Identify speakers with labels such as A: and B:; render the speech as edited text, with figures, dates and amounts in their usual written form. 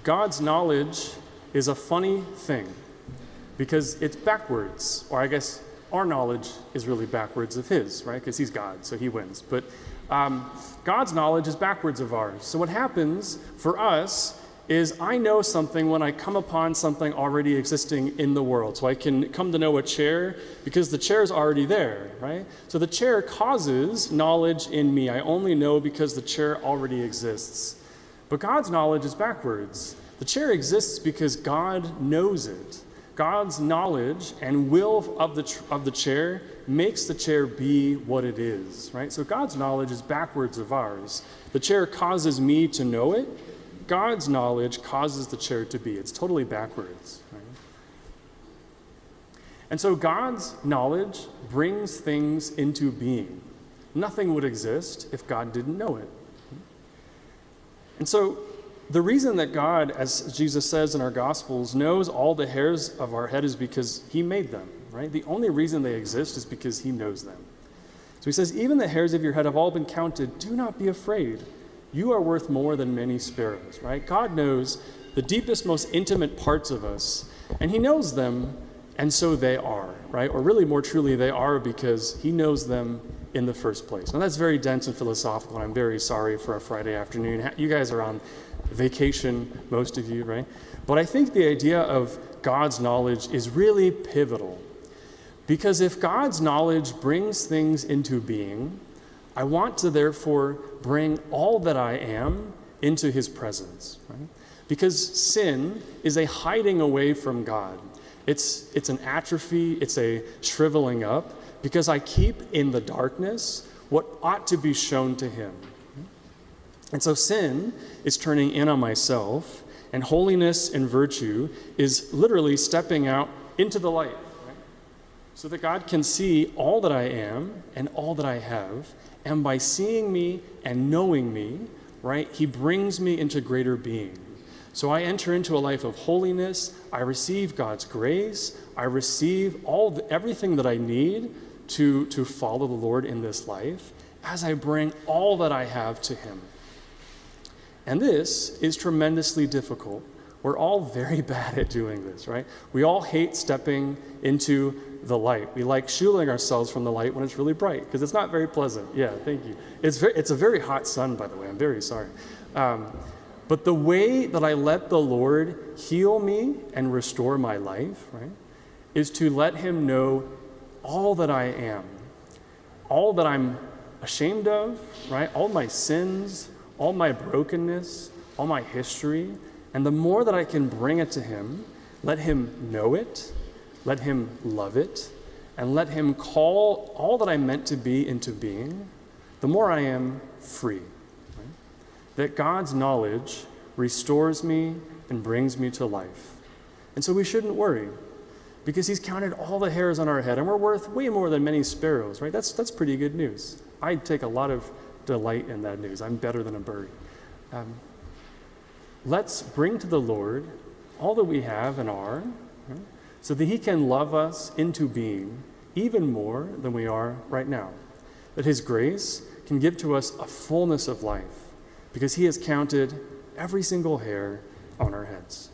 A: God's knowledge is a funny thing because it's backwards, or I guess our knowledge is really backwards of his, right? Because he's God, so he wins. But God's knowledge is backwards of ours. So what happens for us is I know something when I come upon something already existing in the world. So I can come to know a chair because the chair is already there, right? So the chair causes knowledge in me. I only know because the chair already exists. But God's knowledge is backwards. The chair exists because God knows it. God's knowledge and will of the chair makes the chair be what it is, right? So God's knowledge is backwards of ours. The chair causes me to know it. God's knowledge causes the chair to be. It's totally backwards, right? And so God's knowledge brings things into being. Nothing would exist if God didn't know it. And so the reason that God, as Jesus says in our Gospels, knows all the hairs of our head is because he made them, right? The only reason they exist is because he knows them. So he says, even the hairs of your head have all been counted. Do not be afraid. You are worth more than many sparrows, right? God knows the deepest, most intimate parts of us, and he knows them, and so they are, right? Or really more truly, they are because he knows them in the first place. Now that's very dense and philosophical, and I'm very sorry for a Friday afternoon. You guys are on vacation, most of you, right? But I think the idea of God's knowledge is really pivotal. Because if God's knowledge brings things into being, I want to therefore bring all that I am into his presence, right? Because sin is a hiding away from God. It's an atrophy, it's a shriveling up, because I keep in the darkness what ought to be shown to him. And so sin is turning in on myself, and holiness and virtue is literally stepping out into the light, right? So that God can see all that I am and all that I have, and by seeing me and knowing me, right, he brings me into greater being. So I enter into a life of holiness, I receive God's grace, I receive everything that I need to follow the Lord in this life as I bring all that I have to him. And this is tremendously difficult. We're all very bad at doing this, right? We all hate stepping into the light. We like shielding ourselves from the light when it's really bright, because it's not very pleasant. Yeah, thank you. It's a very hot sun, by the way. I'm very sorry. But the way that I let the Lord heal me and restore my life, right, is to let him know all that I am, all that I'm ashamed of, right? All my sins, all my brokenness, all my history. And the more that I can bring it to him, let him know it, let him love it, and let him call all that I'm meant to be into being, the more I am free. Right? That God's knowledge restores me and brings me to life. And so we shouldn't worry, because he's counted all the hairs on our head, and we're worth way more than many sparrows, right? That's pretty good news. I take a lot of delight in that news. I'm better than a bird. Let's bring to the Lord all that we have and are, right, so that he can love us into being even more than we are right now. That his grace can give to us a fullness of life, because he has counted every single hair on our heads.